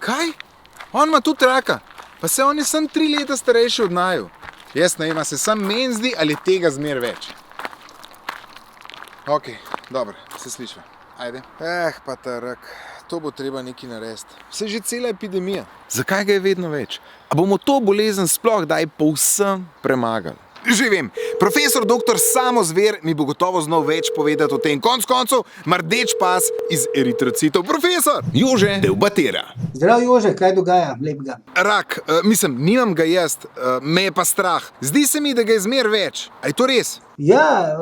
Kaj? On ima tudi raka. Pa se on je sam 3 leta starejši od naju. Jaz ne vem, se sam meni zdi, ali tega zmer več. Ok, dobro, se slišva. Ajde. Pa ta rak, to bo treba nekaj narediti. Vse že cela epidemija. Zakaj ga je vedno več? A bomo to bolezen sploh daj povsem premagali? Že vem, profesor dr. Samo Zver mi bo gotovo znal več povedati o tem. Konc koncev, mrdeč pas iz eritrocitov. Profesor! Jože del Batera. Zdrav Jože, kaj dogaja? Lepega. Rak, nimam ga jaz, me je pa strah. Zdi se mi, da ga je zmer več. A je to res? Ja,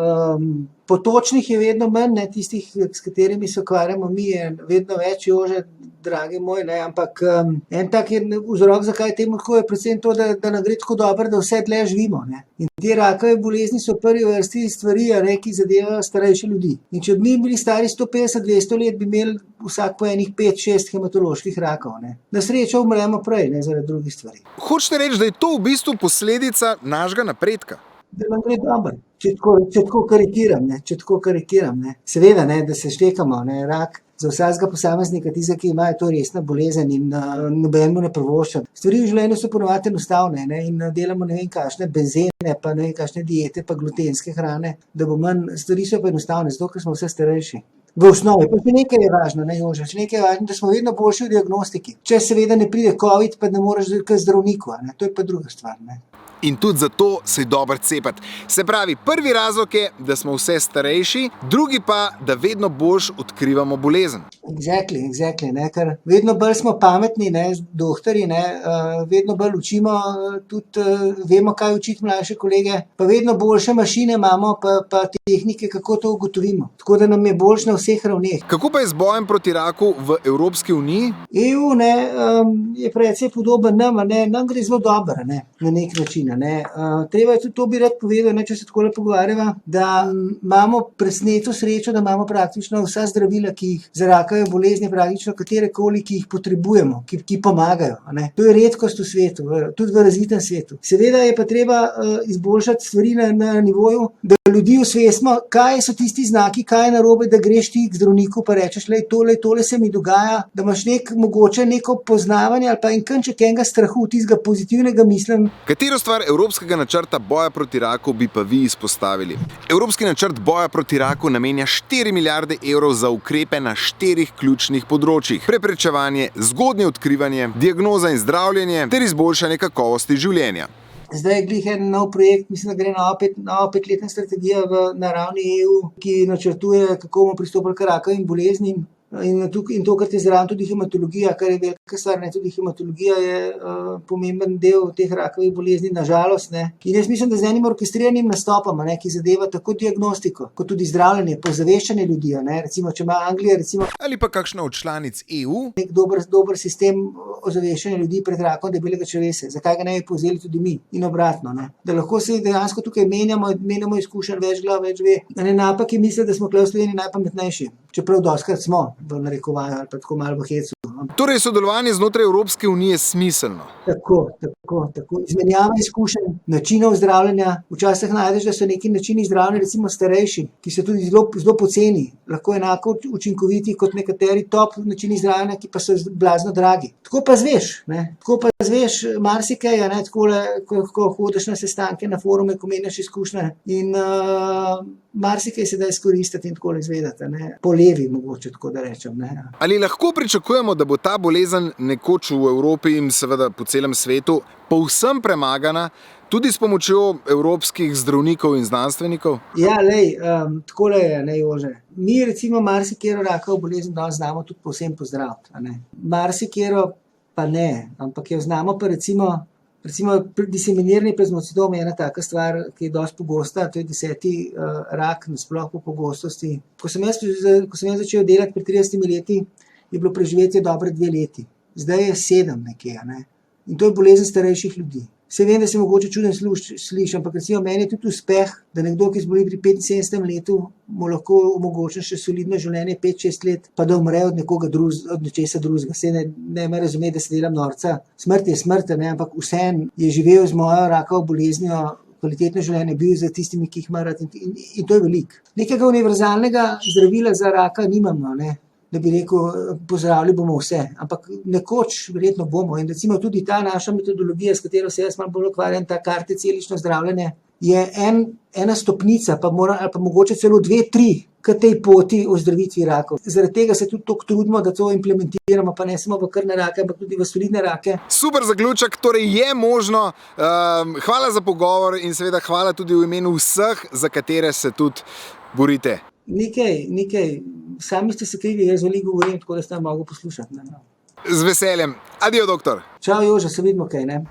potočnih je vedno manj, ne, tistih, s katerimi se ukvarjamo mi, je vedno več, Jože, dragi moj, ne, ampak en tak je vzrok, zakaj temu tako je predvsem to, da nam gre tako dobro, da vse dlje živimo, ne. In te rakave bolezni so v prvi vrsti stvari, ne, ki zadevajo starejše ljudi. In če bi mi bili stari 150-200 let, bi imeli vsak po enih 5-6 hematoloških rakov, ne. Na srečo umremo prej, ne, zaradi drugih stvari. Hočete reči, da je to v bistvu posledica našega napredka? Da nam gre dobro, če tako karikiram, ne. Seveda, ne, da se štekamo, ne, rak za vsakega posameznika, tistega, ki ima, je to resna bolezen in noben mu ne privoščim. Stvari v življenju so ponovadi enostavne, ne, in delamo ne vem kakšne benzene, pa ne vem kakšne diete, pa glutenske hrane, da bo manj, stvari so pa enostavne, zato ker smo vse starejši. V osnovi, pa še nekaj je važno, ne Jože, še nekaj je važno, da smo vedno boljši v diagnostiki. Če seveda ne pride COVID, pa ne moreš k zdravniku, ne, to je pa druga stvar, ne. In tudi zato se je dobro cepati. Se pravi, prvi razlog je, da smo vse starejši, drugi pa, da vedno boljš odkrivamo bolezen. Exactly, ne, ker vedno bolj smo pametni, ne, doktorji, ne, vedno bolj učimo, tudi vemo, kaj učiti mlajše kolege, pa vedno boljše mašine imamo, pa tehnike, kako to ugotovimo. Tako da nam je boljš na vseh ravneh. Kako pa je z bojem proti raku v Evropski uniji? EU, ne, je precej podoben nam, ne, nam gre zelo dobro, ne, na nek način. Ne. Treba je tudi to bi rad povedal, ne, če se takole pogovarjava, da imamo presneto srečo, da imamo praktično vsa zdravila, ki jih za rakave bolezni, praktično katerekoli, ki jih potrebujemo, ki pomagajo. Ne. To je redkost v svetu, tudi v razvitem svetu. Seveda je pa treba izboljšati stvari na nivoju, da ljudi osvestimo, kaj so tisti znaki, kaj je narobe, da greš ti k zdravniku pa rečeš, lej, tole se mi dogaja, da imaš mogoče neko poznavanje ali pa en kanček enega strahu, tistega pozitivnega mislim. Katero stvar Evropskega načrta boja proti raku bi pa vi izpostavili? Evropski načrt boja proti raku namenja 4 milijarde evrov za ukrepe na 4 ključnih področjih. Preprečevanje, zgodnje odkrivanje, diagnoza in zdravljenje ter izboljšanje kakovosti življenja. Zdaj je glih en nov projekt, mislim, da gre nova 5-letna strategija na ravni EU, ki načrtuje, kako bomo pristopili k rakavim boleznim. In tokrat je zraven tudi hematologija, kar je velika stvar, ne, tudi hematologija je pomemben del teh rakavih bolezni, na žalost, ne. In jaz mislim, da z enim orkestriranim nastopom, ne, ki zadeva tako diagnostiko, kot tudi zdravljenje, pozaveščanje ljudi, ne, recimo, če ima Anglija, recimo, ali pa kakšna od članic EU, nek dober sistem ozaveščanja ljudi pred rakom debelega črevesja, zakaj ga ne bi povzeli tudi mi in obratno, ne. Da lahko se dejansko tukaj menjamo izkušenj, več glav, več ve. Ne napak je misliti, da smo tukaj v Sloveniji najpametnejši, čeprav dostikrat smo, v narekovanju ali pa tako malo v hecu. Torej sodelovanje znotraj Evropske unije smiselno. Tako. Izmenjava izkušenj, načinov zdravljenja. Včasih najdeš, da so neki načini zdravljenja, recimo starejši, ki so tudi zelo poceni, lahko enako učinkoviti kot nekateri top načini zdravljenja, ki pa so blazno dragi. Tako pa zveš marsikaj, ne, takole, ko hodiš na sestanke, na forume, ko menjaš izkušnje in marsikaj se da izkoristiti in takole izvedeti, ne. Po levi mogoče, tako da rečem, ne. Ali lahko pričakujemo, da bo ta bolezen nekoč v Evropi in seveda po celem svetu povsem premagana, tudi s pomočjo evropskih zdravnikov in znanstvenikov? Ja, lej, takole je, ne, Jože. Mi recimo marsikero rakavo bolezen danes znamo tudi povsem pozdraviti, a ne. Marsikero pa ne, ampak jo znamo pa recimo diseminirani plazmocitoma je ena taka stvar, ki je dosti pogosta, to je 10. rak nasploh po pogostosti. Ko sem jaz začel delati pri 30 leti, je bilo preživetje dobre 2 leti. Zdaj je 7 nekje, ne. In to je bolezen starejših ljudi. Saj vem, da se mogoče čuden sliši, ampak recimo meni je tudi uspeh, da nekdo, ki zboli pri 75. letu, mu lahko omogoča še solidno življenje 5-6 let, pa da umre od nečesa drugega. Saj ne me razume, da se delam norca. Smrt je smrt, ne, ampak vseeno je živel z mojo rakavo boleznijo, kvalitetno življenje, bil za tistimi, ki jih ima rad in to je veliko. Nekega univerzalnega zdravila za raka nimamo, ne. da bi rekel, pozdravili bomo vse, ampak nekoč verjetno bomo. In recimo tudi ta naša metodologija, s katero se jaz malo bolj ukvarjam, ta kartecelično zdravljenje, je ena stopnica, ali pa mogoče celo 2, 3 k tej poti ozdravitvi rakov. Zaradi tega se tudi toliko trudimo, da to implementiramo, pa ne samo v krvne rake, ampak tudi v solidne rake. Super zaključek, torej je možno. Hvala za pogovor in seveda hvala tudi v imenu vseh, za katere se tudi borite. Nekaj. Sami ste se krivi, jaz veliko govorim, tako da ste mogli poslušati. Z veseljem. Adijo, doktor. Čau, Jože, se vidimo kaj, ne?